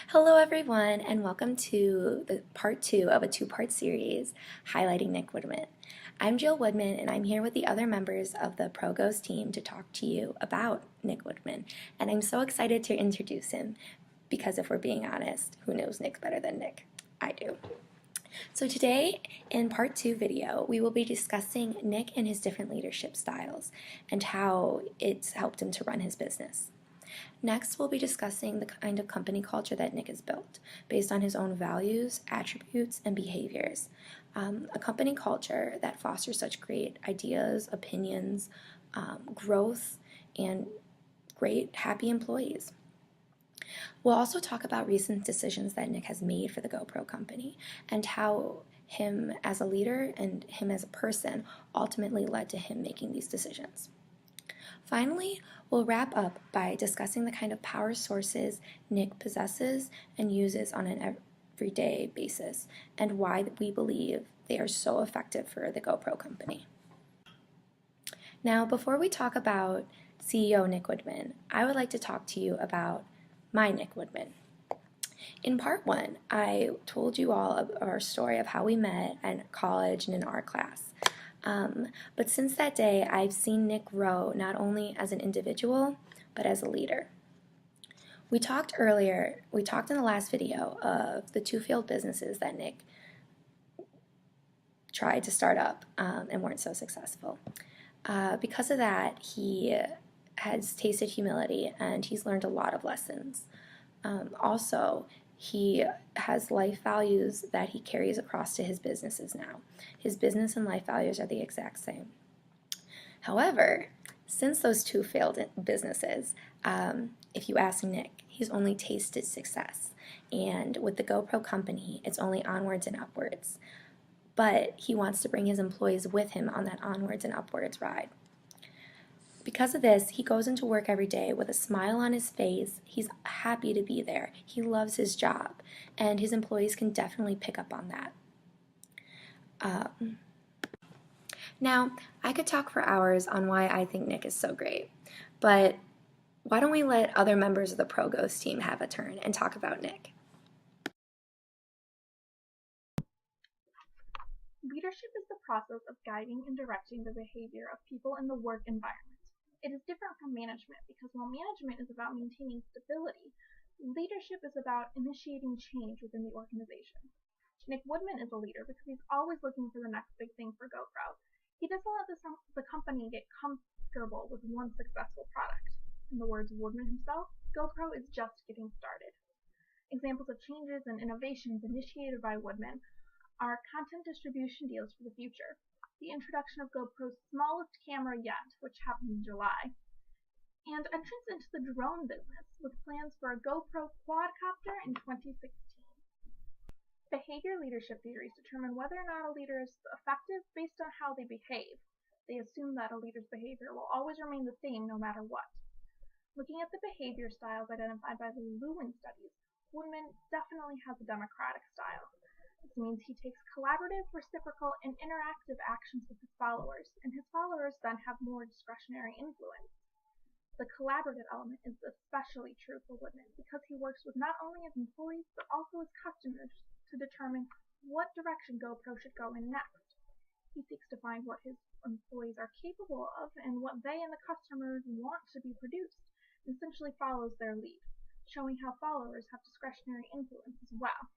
Hello, everyone, and welcome to the part two of a two-part series highlighting Nick Woodman. I'm Jill Woodman, and I'm here with the other members of the ProGhost team to talk to you about Nick Woodman. And I'm so excited to introduce him because, if we're being honest, who knows Nick better than Nick? I do. So today, in part two video, we will be discussing Nick and his different leadership styles and how it's helped him to run his business. Next, we'll be discussing the kind of company culture that Nick has built based on his own values, attributes, and behaviors. A company culture that fosters such great ideas, opinions, growth, and great, happy employees. We'll also talk about recent decisions that Nick has made for the GoPro company and how him as a leader and him as a person ultimately led to him making these decisions. Finally, we'll wrap up by discussing the kind of power sources Nick possesses and uses on an everyday basis and why we believe they are so effective for the GoPro company. Now, before we talk about CEO Nick Woodman, I would like to talk to you about my Nick Woodman. In part one, I told you all of our story of how we met at college and in art class. But since that day, I've seen Nick grow not only as an individual, but as a leader. We talked in the last video of the two failed businesses that Nick tried to start up and weren't so successful. Because of that, he has tasted humility and he's learned a lot of lessons. Also, he has life values that he carries across to his businesses now. His business and life values are the exact same. However, since those two failed businesses, if you ask Nick, he's only tasted success. And with the GoPro company, it's only onwards and upwards. But he wants to bring his employees with him on that onwards and upwards ride. Because of this, he goes into work every day with a smile on his face. He's happy to be there. He loves his job, and his employees can definitely pick up on that. Now, I could talk for hours on why I think Nick is so great, but why don't we let other members of the ProGhost team have a turn and talk about Nick? Leadership is the process of guiding and directing the behavior of people in the work environment. It is different from management because while management is about maintaining stability, leadership is about initiating change within the organization. Nick Woodman is a leader because he's always looking for the next big thing for GoPro. He doesn't let the company get comfortable with one successful product. In the words of Woodman himself, GoPro is just getting started. Examples of changes and innovations initiated by Woodman are content distribution deals for the future, the introduction of GoPro's smallest camera yet, which happened in July, and entrance into the drone business with plans for a GoPro quadcopter in 2016. Behavior leadership theories determine whether or not a leader is effective based on how they behave. They assume that a leader's behavior will always remain the same no matter what. Looking at the behavior styles identified by the Lewin studies, Woodman definitely has a democratic style. This means he takes collaborative, reciprocal, and interactive actions with his followers, and his followers then have more discretionary influence. The collaborative element is especially true for Woodman because he works with not only his employees but also his customers to determine what direction GoPro should go in next. He seeks to find what his employees are capable of and what they and the customers want to be produced, and essentially follows their lead, showing how followers have discretionary influence as well.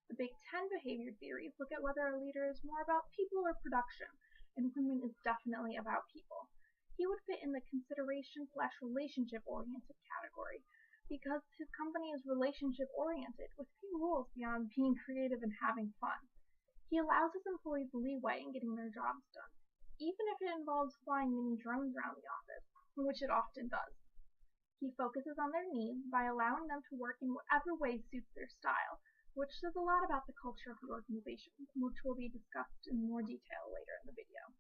The Big Ten behavior theories look at whether a leader is more about people or production, and Woodman is definitely about people. He would fit in the consideration/relationship-oriented category because his company is relationship-oriented with few rules beyond being creative and having fun. He allows his employees leeway in getting their jobs done, even if it involves flying mini drones around the office, which it often does. He focuses on their needs by allowing them to work in whatever way suits their style, which says a lot about the culture of the organization, which will be discussed in more detail later in the video.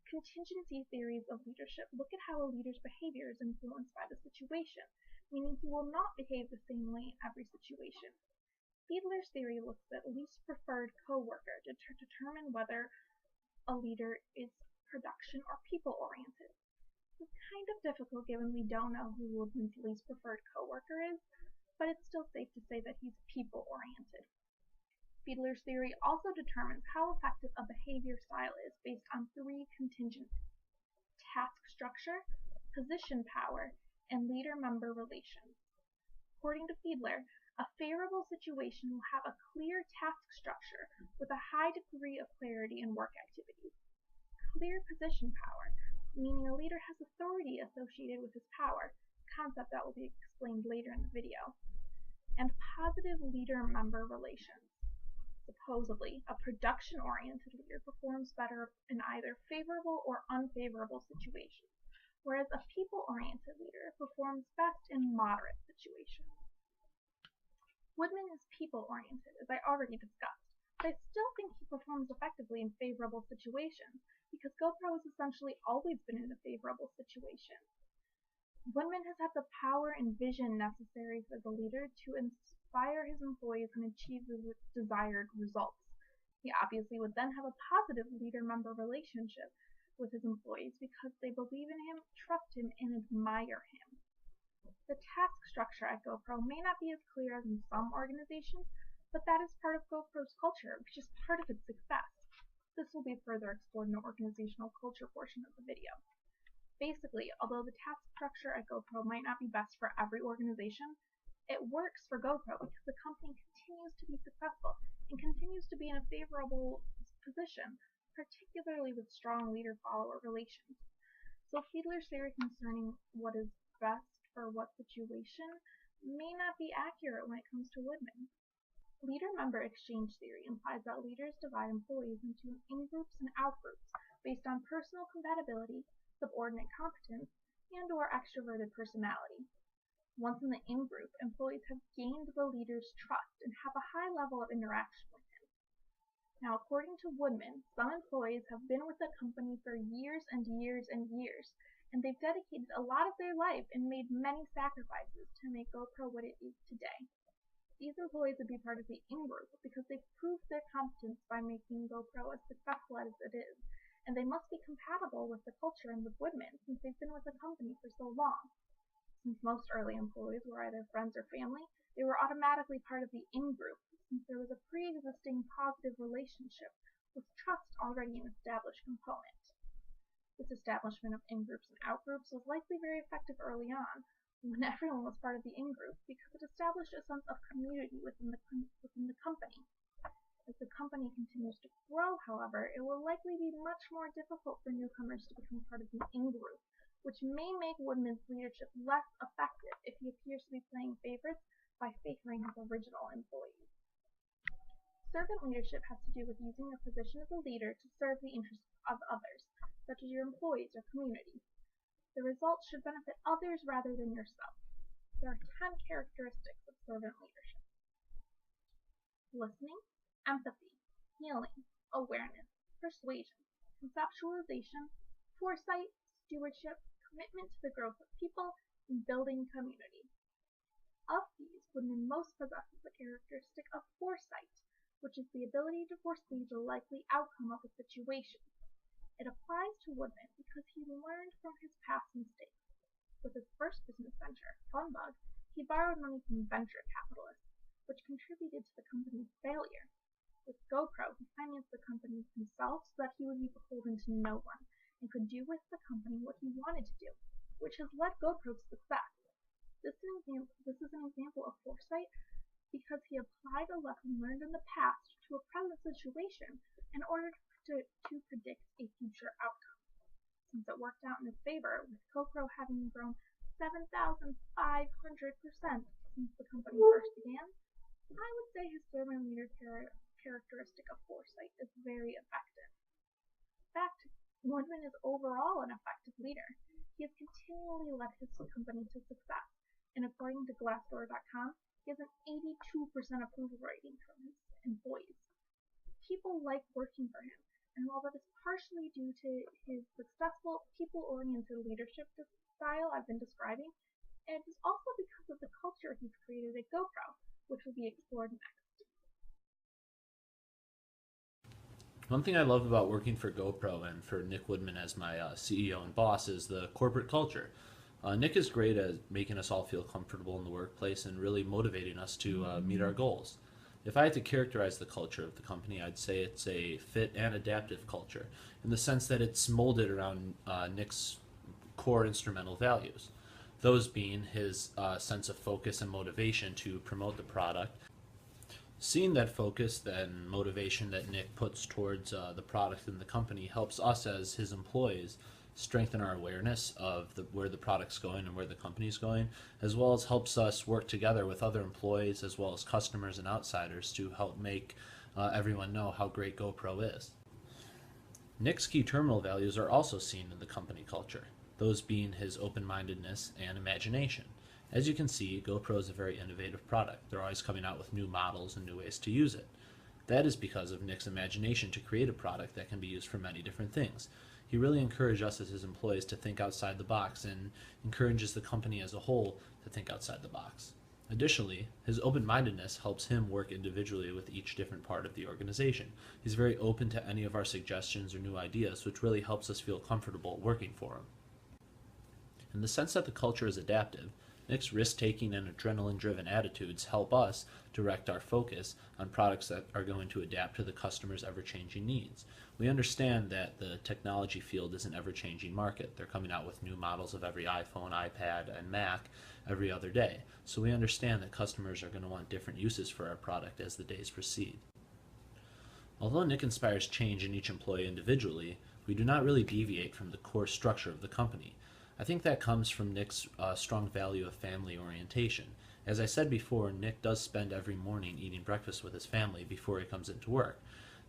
Contingency theories of leadership look at how a leader's behavior is influenced by the situation, meaning he will not behave the same way in every situation. Fiedler's theory looks at least preferred coworker to determine whether a leader is production or people-oriented. This is kind of difficult given we don't know who Woodman's least preferred coworker is, but it's still safe to say that he's people-oriented. Fiedler's theory also determines how effective a behavior style is based on three contingencies: task structure, position power, and leader-member relations. According to Fiedler, a favorable situation will have a clear task structure with a high degree of clarity in work activities. Clear position power, meaning a leader has authority associated with his power, a concept that will be explained later in the video. And positive leader-member relations. Supposedly, a production-oriented leader performs better in either favorable or unfavorable situations, whereas a people-oriented leader performs best in moderate situations. Woodman is people-oriented, as I already discussed, but I still think he performs effectively in favorable situations, because GoPro has essentially always been in a favorable situation. Woodman has had the power and vision necessary for the leader to inspire his employees and achieve the desired results. He obviously would then have a positive leader-member relationship with his employees because they believe in him, trust him, and admire him. The task structure at GoPro may not be as clear as in some organizations, but that is part of GoPro's culture, which is part of its success. This will be further explored in the organizational culture portion of the video. Basically, although the task structure at GoPro might not be best for every organization, it works for GoPro because the company continues to be successful and continues to be in a favorable position, particularly with strong leader-follower relations. So Fiedler's theory concerning what is best for what situation may not be accurate when it comes to Woodman. Leader-member exchange theory implies that leaders divide employees into in-groups and out-groups based on personal compatibility, subordinate competence, and/or extroverted personality. Once in the in-group, employees have gained the leader's trust and have a high level of interaction with him. Now, according to Woodman, some employees have been with the company for years and years and years, and they've dedicated a lot of their life and made many sacrifices to make GoPro what it is today. These employees would be part of the in-group because they've proved their competence by making GoPro as successful as it is, and they must be compatible with the culture and with Woodman since they've been with the company for so long. Since most early employees were either friends or family, they were automatically part of the in-group since there was a pre-existing positive relationship with trust already an established component. This establishment of in-groups and out-groups was likely very effective early on, when everyone was part of the in-group, because it established a sense of community within the company. As the company continues to grow, however, it will likely be much more difficult for newcomers to become part of the in-group, which may make Woodman's leadership less effective if he appears to be playing favorites by favoring his original employees. Servant leadership has to do with using the position of the leader to serve the interests of others, such as your employees or community. The results should benefit others rather than yourself. There are 10 characteristics of servant leadership: listening, empathy, healing, awareness, persuasion, conceptualization, foresight, stewardship, commitment to the growth of people, and building community. Of these, Woodman most possesses the characteristic of foresight, which is the ability to foresee the likely outcome of a situation. It applies to Woodman because he learned from his past mistakes. With his first business venture, Funbug, he borrowed money from venture capitalists, which contributed to the company's failure. With GoPro, he financed the company himself so that he would be beholden to no one and could do with the company what he wanted to do, which has led GoPro to success. This is an example of foresight because he applied a lesson learned in the past to a present situation in order to predict a future outcome. Since it worked out in his favor, with GoPro having grown 7,500% since the company first began, I would say his servant leader characteristic of foresight is very effective. In fact, Woodman is overall an effective leader. He has continually led his company to success, and according to Glassdoor.com, he has an 82% approval rating from his employees. People like working for him, and while that is partially due to his successful people-oriented leadership style I've been describing, it is also because of the culture he's created at GoPro, which will be explored next. One thing I love about working for GoPro and for Nick Woodman as my CEO and boss is the corporate culture. Nick is great at making us all feel comfortable in the workplace and really motivating us to meet our goals. If I had to characterize the culture of the company, I'd say it's a fit and adaptive culture in the sense that it's molded around Nick's core instrumental values. Those being his sense of focus and motivation to promote the product. Seeing that focus and motivation that Nick puts towards the product and the company helps us as his employees strengthen our awareness of where the product's going and where the company's going, as well as helps us work together with other employees as well as customers and outsiders to help make everyone know how great GoPro is. Nick's key terminal values are also seen in the company culture, those being his open-mindedness and imagination. As you can see, GoPro is a very innovative product. They're always coming out with new models and new ways to use it. That is because of Nick's imagination to create a product that can be used for many different things. He really encouraged us as his employees to think outside the box and encourages the company as a whole to think outside the box. Additionally, his open-mindedness helps him work individually with each different part of the organization. He's very open to any of our suggestions or new ideas, which really helps us feel comfortable working for him. In the sense that the culture is adaptive, Nick's risk-taking and adrenaline-driven attitudes help us direct our focus on products that are going to adapt to the customer's ever-changing needs. We understand that the technology field is an ever-changing market. They're coming out with new models of every iPhone, iPad, and Mac every other day. So we understand that customers are going to want different uses for our product as the days proceed. Although Nick inspires change in each employee individually, we do not really deviate from the core structure of the company. I think that comes from Nick's strong value of family orientation. As I said before, Nick does spend every morning eating breakfast with his family before he comes into work.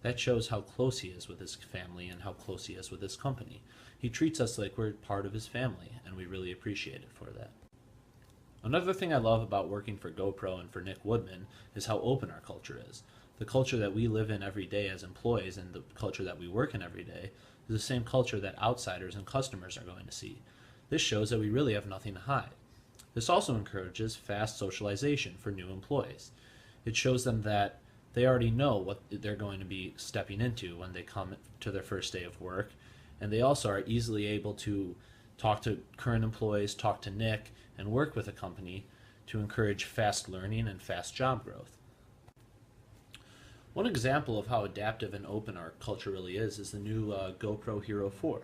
That shows how close he is with his family and how close he is with his company. He treats us like we're part of his family, and we really appreciate it for that. Another thing I love about working for GoPro and for Nick Woodman is how open our culture is. The culture that we live in every day as employees and the culture that we work in every day is the same culture that outsiders and customers are going to see. This shows that we really have nothing to hide. This also encourages fast socialization for new employees. It shows them that they already know what they're going to be stepping into when they come to their first day of work, and they also are easily able to talk to current employees, talk to Nick, and work with a company to encourage fast learning and fast job growth. One example of how adaptive and open our culture really is the new GoPro Hero 4.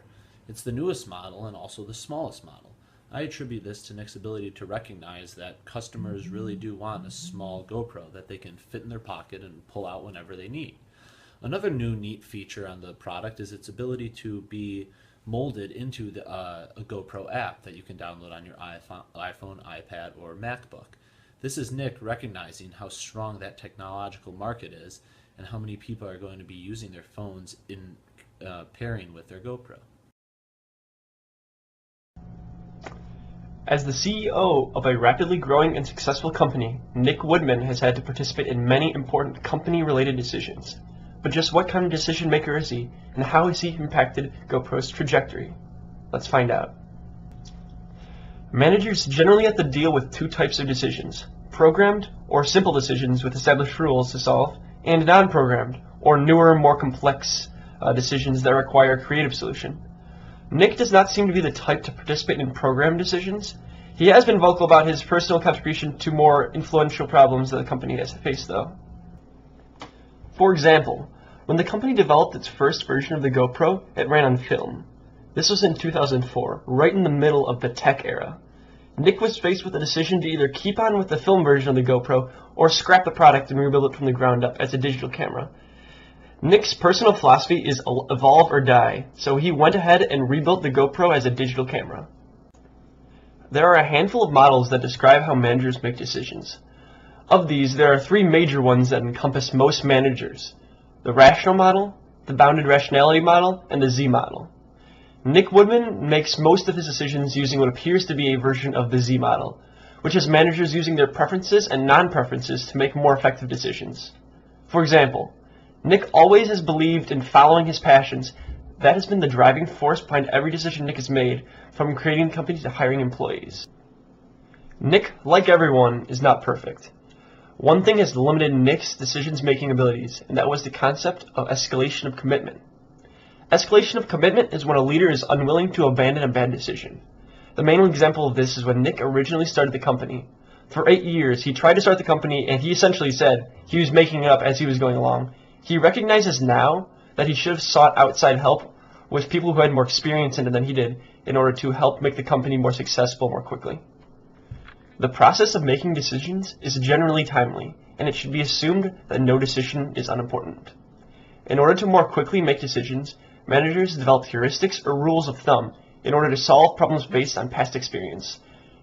It's the newest model and also the smallest model. I attribute this to Nick's ability to recognize that customers really do want a small GoPro that they can fit in their pocket and pull out whenever they need. Another new neat feature on the product is its ability to be molded into a GoPro app that you can download on your iPhone, iPad, or MacBook. This is Nick recognizing how strong that technological market is and how many people are going to be using their phones in pairing with their GoPro. As the CEO of a rapidly growing and successful company, Nick Woodman has had to participate in many important company-related decisions. But just what kind of decision maker is he, and how has he impacted GoPro's trajectory? Let's find out. Managers generally have to deal with two types of decisions: programmed, or simple decisions with established rules to solve, and non-programmed, or newer, more complex decisions that require a creative solution. Nick does not seem to be the type to participate in programmed decisions. He has been vocal about his personal contribution to more influential problems that the company has faced, though. For example, when the company developed its first version of the GoPro, it ran on film. This was in 2004, right in the middle of the tech era. Nick was faced with a decision to either keep on with the film version of the GoPro or scrap the product and rebuild it from the ground up as a digital camera. Nick's personal philosophy is evolve or die, so he went ahead and rebuilt the GoPro as a digital camera. There are a handful of models that describe how managers make decisions. Of these, there are three major ones that encompass most managers: the rational model, the bounded rationality model, and the Z model. Nick Woodman makes most of his decisions using what appears to be a version of the Z model, which has managers using their preferences and non-preferences to make more effective decisions. For example, Nick always has believed in following his passions. That has been the driving force behind every decision Nick has made, from creating companies to hiring employees. Nick, like everyone, is not perfect. One thing has limited Nick's decision-making abilities, and that was the concept of escalation of commitment. Escalation of commitment is when a leader is unwilling to abandon a bad decision. The main example of this is when Nick originally started the company. For 8 years, he tried to start the company, and he essentially said he was making it up as he was going along. He recognizes now that he should have sought outside help with people who had more experience in it than he did in order to help make the company more successful more quickly. The process of making decisions is generally timely, and it should be assumed that no decision is unimportant. In order to more quickly make decisions, managers develop heuristics or rules of thumb in order to solve problems based on past experience.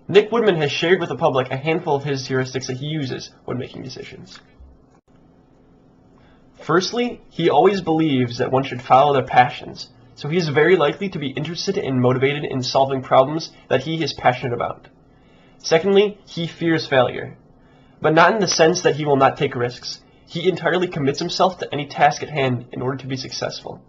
Nick Woodman has shared with the public a handful of his heuristics that he uses when making decisions. Firstly, he always believes that one should follow their passions, so he is very likely to be interested and motivated in solving problems that he is passionate about. Secondly, he fears failure, but not in the sense that he will not take risks. He entirely commits himself to any task at hand in order to be successful.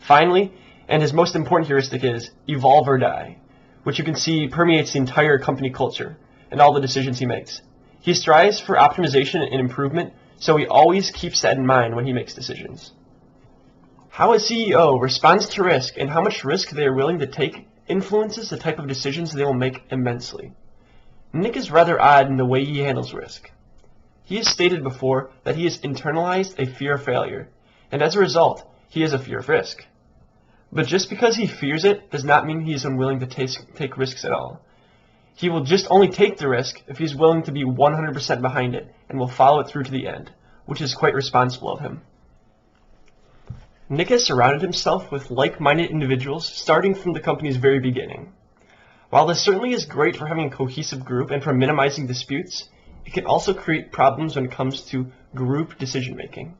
Finally, and his most important heuristic is evolve or die, which you can see permeates the entire company culture and all the decisions he makes. He strives for optimization and improvement, so he always keeps that in mind when he makes decisions. How a CEO responds to risk and how much risk they are willing to take influences the type of decisions they will make immensely. Nick is rather odd in the way he handles risk. He has stated before that he has internalized a fear of failure, and as a result, he has a fear of risk. But just because he fears it does not mean he is unwilling to take risks at all. He will just only take the risk if he is willing to be 100% behind it and will follow it through to the end, which is quite responsible of him. Nick has surrounded himself with like-minded individuals starting from the company's very beginning. While this certainly is great for having a cohesive group and for minimizing disputes, it can also create problems when it comes to group decision-making.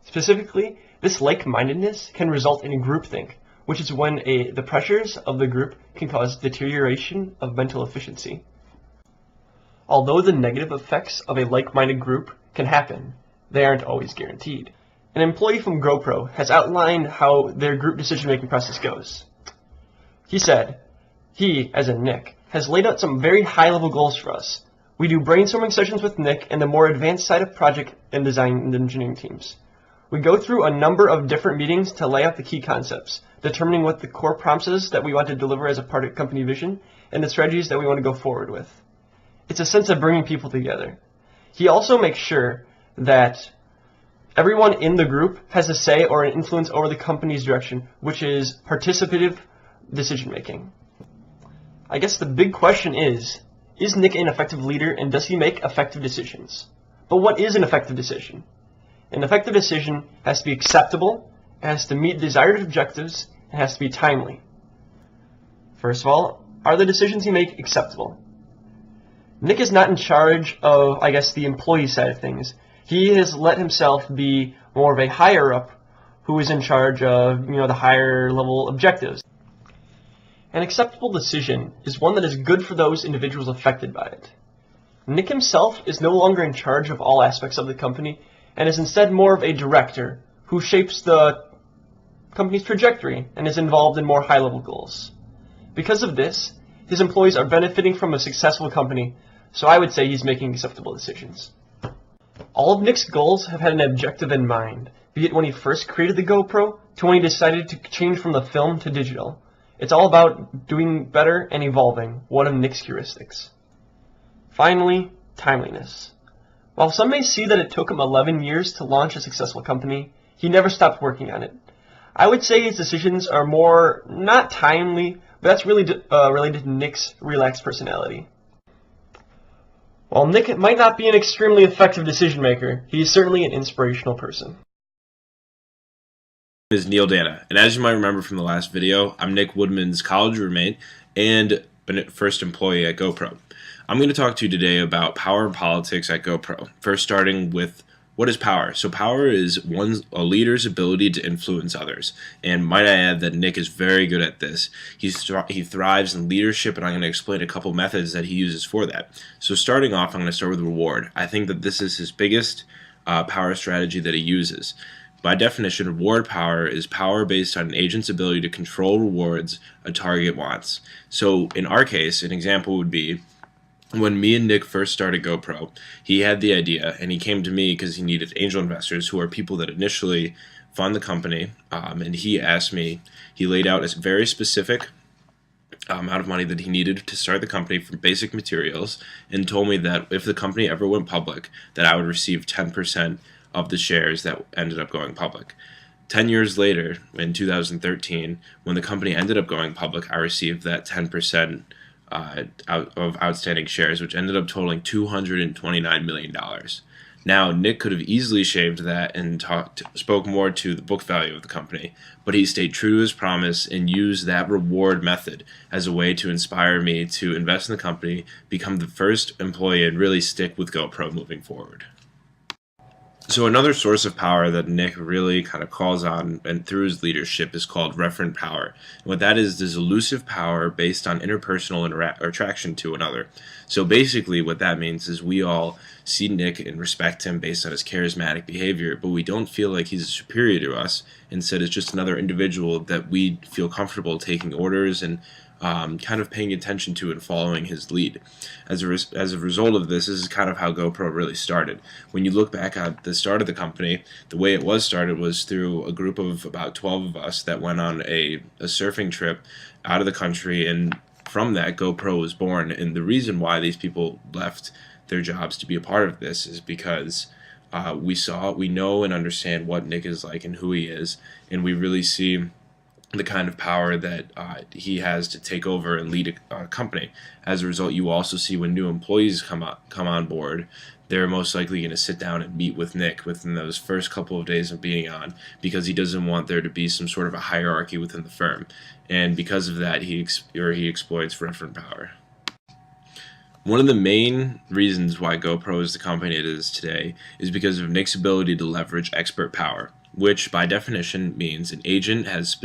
Specifically, this like-mindedness can result in groupthink, which is when the pressures of the group can cause deterioration of mental efficiency. Although the negative effects of a like-minded group can happen, they aren't always guaranteed. An employee from GoPro has outlined how their group decision-making process goes. He said, he, as in Nick, has laid out some very high-level goals for us. We do brainstorming sessions with Nick and the more advanced side of project and design and engineering teams. We go through a number of different meetings to lay out the key concepts, determining what the core prompts is that we want to deliver as a part of company vision, and the strategies that we want to go forward with. It's a sense of bringing people together. He also makes sure that everyone in the group has a say or an influence over the company's direction, which is participative decision-making. I guess the big question is Nick an effective leader and does he make effective decisions? But what is an effective decision? An effective decision has to be acceptable, it has to meet desired objectives, it has to be timely. First of all, are the decisions he makes acceptable? Nick is not in charge of, the employee side of things. He has let himself be more of a higher-up who is in charge of, the higher-level objectives. An acceptable decision is one that is good for those individuals affected by it. Nick himself is no longer in charge of all aspects of the company and is instead more of a director who shapes the company's trajectory and is involved in more high-level goals. Because of this, his employees are benefiting from a successful company, so I would say he's making acceptable decisions. All of Nick's goals have had an objective in mind, be it when he first created the GoPro to when he decided to change from the film to digital. It's all about doing better and evolving, one of Nick's heuristics. Finally, timeliness. While some may see that it took him 11 years to launch a successful company, he never stopped working on it. I would say his decisions are more, not timely, but that's really related to Nick's relaxed personality. While Nick might not be an extremely effective decision maker, he is certainly an inspirational person. Is Neil Dana, and as you might remember from the last video, I'm Nick Woodman's college roommate and first employee at GoPro. I'm going to talk to you today about power and politics at GoPro. First, starting with what is power? So power is a leader's ability to influence others, and might I add that Nick is very good at this. He thrives in leadership, and I'm going to explain a couple methods that he uses for that. So starting off, I'm going to start with reward. I think that this is his biggest power strategy that he uses. By definition, reward power is power based on an agent's ability to control rewards a target wants. So in our case, an example would be when me and Nick first started GoPro, he had the idea and he came to me because he needed angel investors who are people that initially fund the company, and he asked me, he laid out a very specific amount of money that he needed to start the company from basic materials, and told me that if the company ever went public, that I would receive 10% of the shares that ended up going public. 10 years later, in 2013, when the company ended up going public, I received that 10% of outstanding shares, which ended up totaling $229 million. Now, Nick could have easily shaved that and spoke more to the book value of the company, but he stayed true to his promise and used that reward method as a way to inspire me to invest in the company, become the first employee, and really stick with GoPro moving forward. So another source of power that Nick really kind of calls on and through his leadership is called referent power. And what that is elusive power based on interpersonal attraction to another. So basically what that means is we all see Nick and respect him based on his charismatic behavior, but we don't feel like he's superior to us. Instead, it's just another individual that we feel comfortable taking orders and kind of paying attention to and following his lead. As a result of this is kind of how GoPro really started. When you look back at the start of the company, the way it was started was through a group of about 12 of us that went on a surfing trip out of the country, and from that GoPro was born. And the reason why these people left their jobs to be a part of this is because we know and understand what Nick is like and who he is, and we really see the kind of power that he has to take over and lead a company. As a result, you also see when new employees come on board, they're most likely going to sit down and meet with Nick within those first couple of days of being on, because he doesn't want there to be some sort of a hierarchy within the firm. And because of that, he exploits referent power. One of the main reasons why GoPro is the company it is today is because of Nick's ability to leverage expert power, which by definition means an agent has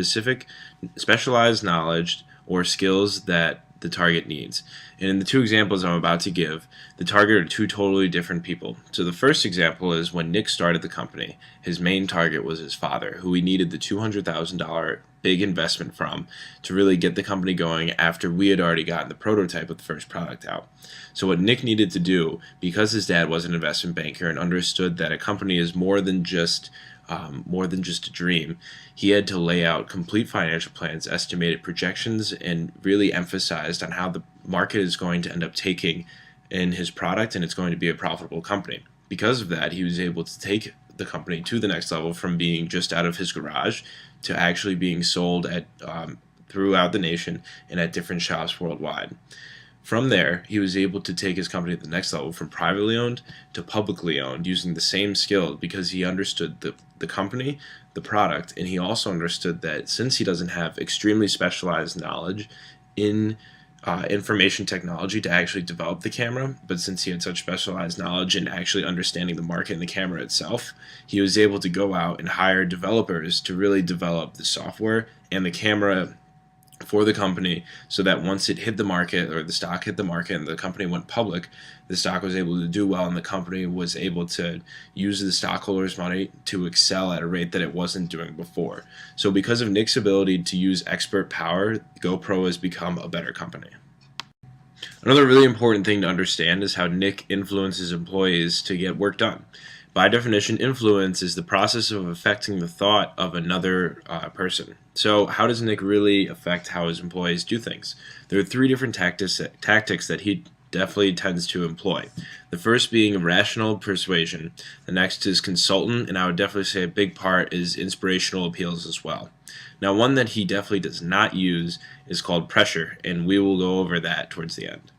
specialized knowledge or skills that the target needs. And in the two examples I'm about to give, the target are two totally different people. So the first example is when Nick started the company, his main target was his father, who he needed the $200,000 big investment from to really get the company going after we had already gotten the prototype of the first product out. So what Nick needed to do, because his dad was an investment banker and understood that a company is more than just a dream, he had to lay out complete financial plans, estimated projections, and really emphasized on how the market is going to end up taking in his product, and it's going to be a profitable company. Because of that, he was able to take the company to the next level from being just out of his garage to actually being sold at throughout the nation and at different shops worldwide. From there, he was able to take his company to the next level from privately owned to publicly owned using the same skill, because he understood the company, the product, and he also understood that since he doesn't have extremely specialized knowledge in information technology to actually develop the camera, but since he had such specialized knowledge in actually understanding the market and the camera itself, he was able to go out and hire developers to really develop the software and the camera for the company, so that once it hit the market, or the stock hit the market and the company went public, the stock was able to do well and the company was able to use the stockholders' money to excel at a rate that it wasn't doing before. So because of Nick's ability to use expert power, GoPro has become a better company. Another really important thing to understand is how Nick influences employees to get work done. By definition, influence is the process of affecting the thought of another person. So how does Nick really affect how his employees do things? There are three different tactics that he definitely tends to employ. The first being rational persuasion. The next is consultant, and I would definitely say a big part is inspirational appeals as well. Now, one that he definitely does not use is called pressure, and we will go over that towards the end.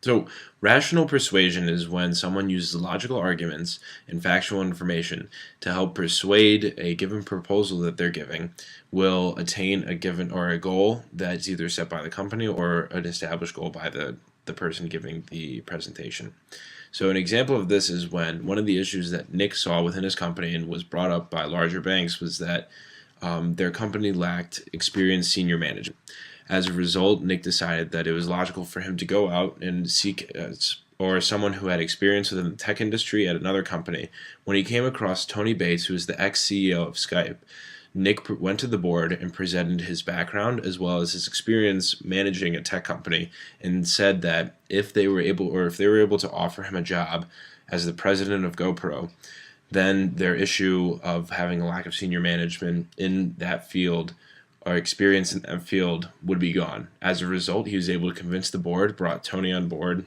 So, rational persuasion is when someone uses logical arguments and factual information to help persuade a given proposal that they're giving will attain a given or a goal that's either set by the company or an established goal by the person giving the presentation. So an example of this is when one of the issues that Nick saw within his company and was brought up by larger banks was that their company lacked experienced senior management. As a result, Nick decided that it was logical for him to go out and seek or someone who had experience within the tech industry at another company. When he came across Tony Bates, who is the ex-CEO of Skype, Nick went to the board and presented his background as well as his experience managing a tech company, and said that if they were able to offer him a job as the president of GoPro, then their issue of having a lack of senior management in that field or experience in that field would be gone. As a result, he was able to convince the board, brought Tony on board,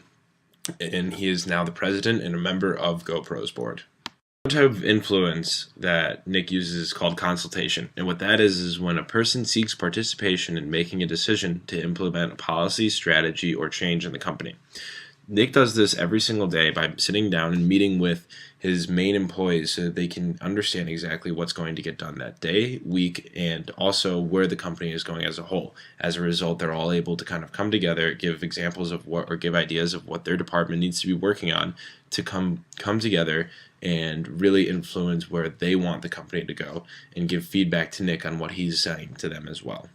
and he is now the president and a member of GoPro's board. One type of influence that Nick uses is called consultation, and what that is when a person seeks participation in making a decision to implement a policy, strategy, or change in the company. Nick does this every single day by sitting down and meeting with his main employees so that they can understand exactly what's going to get done that day, week, and also where the company is going as a whole. As a result, they're all able to kind of come together, give examples of what, or give ideas of what their department needs to be working on to come together and really influence where they want the company to go and give feedback to Nick on what he's saying to them as well.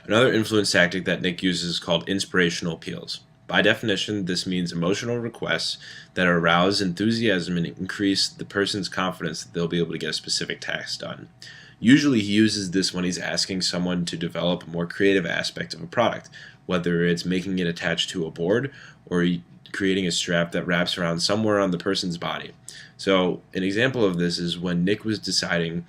Another influence tactic that Nick uses is called inspirational appeals. By definition, this means emotional requests that arouse enthusiasm and increase the person's confidence that they'll be able to get a specific task done. Usually he uses this when he's asking someone to develop a more creative aspect of a product, whether it's making it attached to a board or creating a strap that wraps around somewhere on the person's body. So an example of this is when Nick was deciding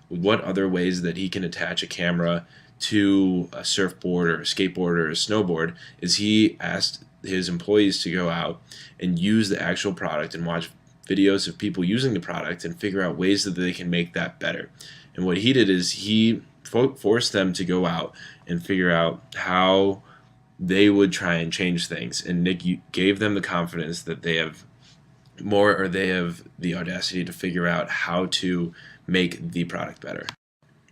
what other ways that he can attach a camera to a surfboard or a skateboard or a snowboard, is he asked his employees to go out and use the actual product and watch videos of people using the product and figure out ways that they can make that better. And what he did is he forced them to go out and figure out how they would try and change things, and Nick gave them the confidence that they have the audacity to figure out how to make the product better.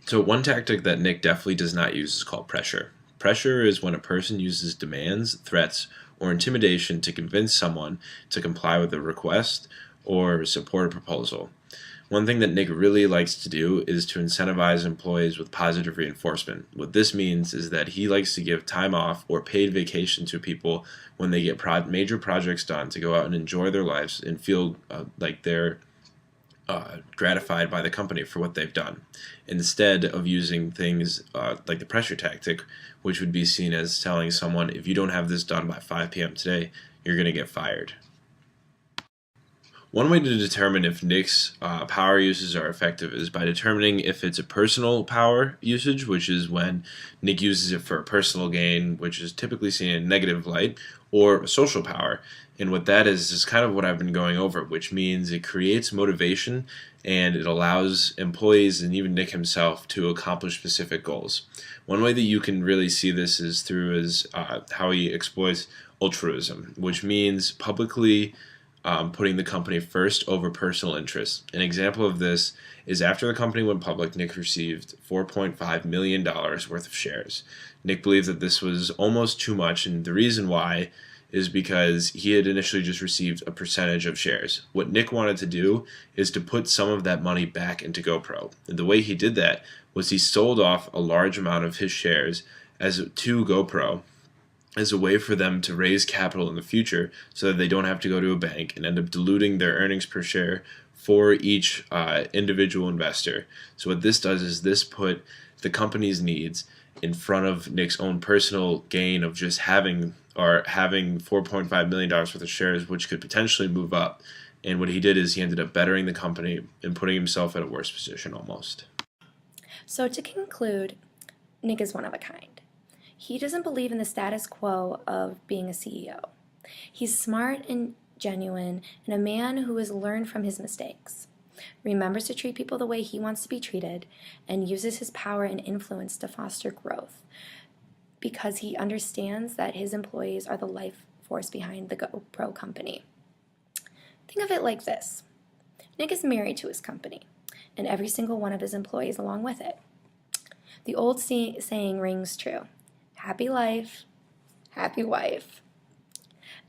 So one tactic that Nick definitely does not use is called pressure. Pressure is when a person uses demands, threats, or intimidation to convince someone to comply with a request or support a proposal. One thing that Nick really likes to do is to incentivize employees with positive reinforcement. What this means is that he likes to give time off or paid vacation to people when they get major projects done to go out and enjoy their lives and feel like they're gratified by the company for what they've done, instead of using things like the pressure tactic, which would be seen as telling someone, if you don't have this done by 5 p.m. today, you're going to get fired. One way to determine if Nick's power uses are effective is by determining if it's a personal power usage, which is when Nick uses it for a personal gain, which is typically seen in a negative light, or a social power. And what that is kind of what I've been going over, which means it creates motivation and it allows employees and even Nick himself to accomplish specific goals. One way that you can really see this is through how he exploits altruism, which means publicly putting the company first over personal interests. An example of this is after the company went public, Nick received $4.5 million worth of shares. Nick believed that this was almost too much, and the reason why is because he had initially just received a percentage of shares. What Nick wanted to do is to put some of that money back into GoPro. And the way he did that was he sold off a large amount of his shares to GoPro as a way for them to raise capital in the future so that they don't have to go to a bank and end up diluting their earnings per share for each individual investor. So what this does is this put the company's needs in front of Nick's own personal gain of just having $4.5 million worth of shares, which could potentially move up. And what he did is he ended up bettering the company and putting himself at a worse position almost. So to conclude, Nick is one of a kind. He doesn't believe in the status quo of being a CEO. He's smart and genuine and a man who has learned from his mistakes, remembers to treat people the way he wants to be treated, and uses his power and influence to foster growth because he understands that his employees are the life force behind the GoPro company. Think of it like this. Nick is married to his company, and every single one of his employees along with it. The old saying rings true. Happy life, happy wife.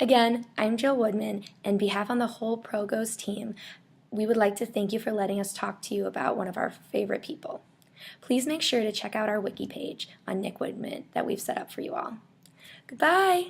Again, I'm Jill Woodman, and on behalf of the whole ProGos team, we would like to thank you for letting us talk to you about one of our favorite people. Please make sure to check out our wiki page on Nick Woodman that we've set up for you all. Goodbye!